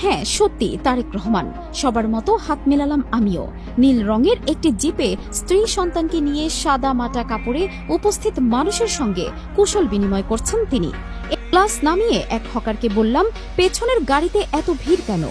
হ্যাঁ, সত্যি তারেক রহমান। সবার মতো হাত মেলালাম আমিও। নীল রঙের একটি জিপে স্ত্রী সন্তানকে নিয়ে সাদা মাটা কাপড়ে উপস্থিত মানুষের সঙ্গে কুশল বিনিময় করছেন তিনি। ক্লাস নামিয়ে এক হকারকে বললাম, পেছনের গাড়িতে এত ভিড় কেন?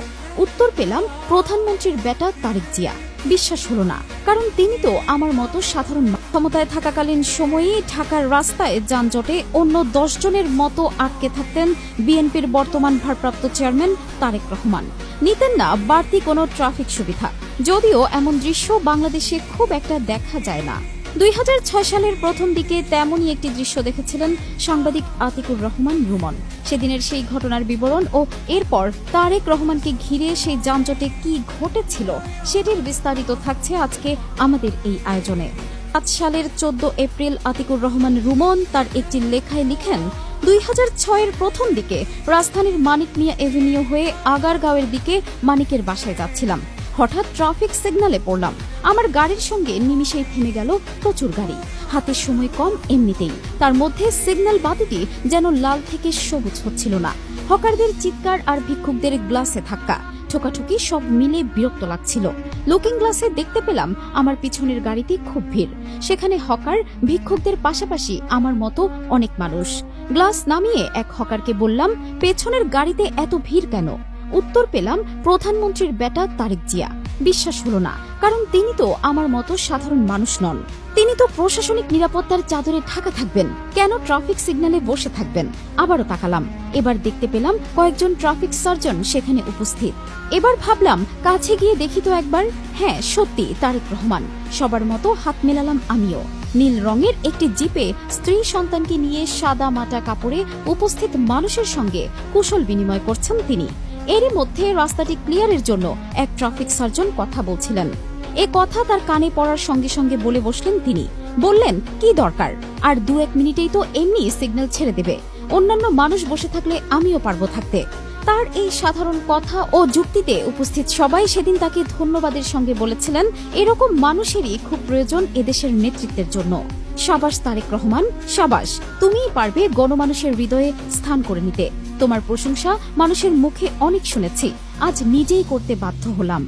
উত্তর পেলাম, প্রধানমন্ত্রীর বেটা তারেক জিয়া। বিশ্বাস হলো না, কারণ তিনি তো আমার মতো সাধারণ ক্ষমতায় থাকাকালীন সময়েই ঢাকার রাস্তায় যানজটে অন্য 10 জনের মতো আটকে থাকতেন বিএনপির বর্তমান ভারপ্রাপ্ত চেয়ারম্যান তারেক রহমান। নিতেন না বাড়তি কোনো ট্রাফিক সুবিধা, যদিও এমন দৃশ্য বাংলাদেশে খুব একটা দেখা যায় না। 2006 সালের প্রথম দিকে তেমনই একটি দৃশ্য দেখেছিলেন সাংবাদিক আতিকুর রহমান রুমন। সেদিনের সেই ঘটনার বিবরণ ও এরপর তারেক রহমানকে ঘিরে সেই যানজটে কি ঘটেছিল সেটির বিস্তারিত থাকছে আজকে আমাদের এই আয়োজনে। 5 সালের 14 এপ্রিল আতিকুর রহমান রুমন তার একটি লেখায় লিখেন, 2006-এর প্রথম দিকে রাজধানীর মানিক মিয়া এভিনিউ হয়ে আগারগাঁওয়ের দিকে মানিকের বাসায় যাচ্ছিলাম। হঠাৎ ট্রাফিক সিগন্যালে পড়লাম। আমার গাড়ির সঙ্গে নিমিষেই থেমে গেল প্রচুর গাড়ি। হাতে সময় কম এমনিতেই, তার মধ্যে সিগন্যাল বাতিটি যেন লাল থেকে সবুজ হচ্ছিল না। হকারদের চিৎকার আর ভিক্ষুকদের গ্লাসে ধাক্কা ঠোকাঠুকি সব মিলে বিরক্ত লাগছিল। লুকিং গ্লাসে দেখতে পেলাম আমার পিছনের গাড়িতে খুব ভিড়। সেখানে হকার ভিক্ষুকদের পাশাপাশি আমার মতো অনেক মানুষ। গ্লাস নামিয়ে এক হকারকে বললাম, পেছনের গাড়িতে এত ভিড় কেন? উত্তর পেলাম, প্রধানমন্ত্রীর বেটা তারেক জিয়া। বিশ্বাস হলো না, কারণ তিনি তো আমার মতো সাধারণ মানুষ নন। তিনি তো প্রশাসনিক নিরাপত্তার চাদরে ঢাকা থাকবেন, কেন ট্রাফিক সিগন্যালে বসে থাকবেন? আবারও তাকালাম, এবার দেখতে পেলাম কয়েকজন ট্রাফিক সার্জন সেখানে উপস্থিত। এবার ভাবলাম কাছে গিয়ে দেখি তো একবার। হ্যাঁ, সত্যি তারেক রহমান। সবার মতো হাত মেলালাম আমিও। নীল রঙের একটি জিপে স্ত্রী সন্তানকে নিয়ে সাদা মাটা কাপড়ে উপস্থিত মানুষের সঙ্গে কুশল বিনিময় করছেন তিনি। এরই মধ্যে রাস্তাটি ক্লিয়ারের জন্য এক ট্রাফিক সার্জন কথা বলছিলেন। এ কথা তার কানে পড়ার সঙ্গে সঙ্গে বলে বসলেন তিনি। বললেন, কি দরকার? আর 2-1 মিনিটেই তো এমনি সিগন্যাল ছেড়ে দেবে। অন্যান্য মানুষ বসে থাকলে আমিও পারবো থাকতে। তার এই সাধারণ কথা ও যুক্তিতে উপস্থিত সবাই সেদিন তাকে ধন্যবাদের সঙ্গে বলেছিলেন, এরকম মানুষেরই খুব প্রয়োজন এদেশের নেতৃত্বের জন্য। সাবাস তারেক রহমান, সাবাস। তুমিই পারবে গণমানুষের হৃদয়ে স্থান করে নিতে। তোমার প্রশংসা মানুষের মুখে অনেক শুনেছি, আজ নিজেই করতে বাধ্য হলাম।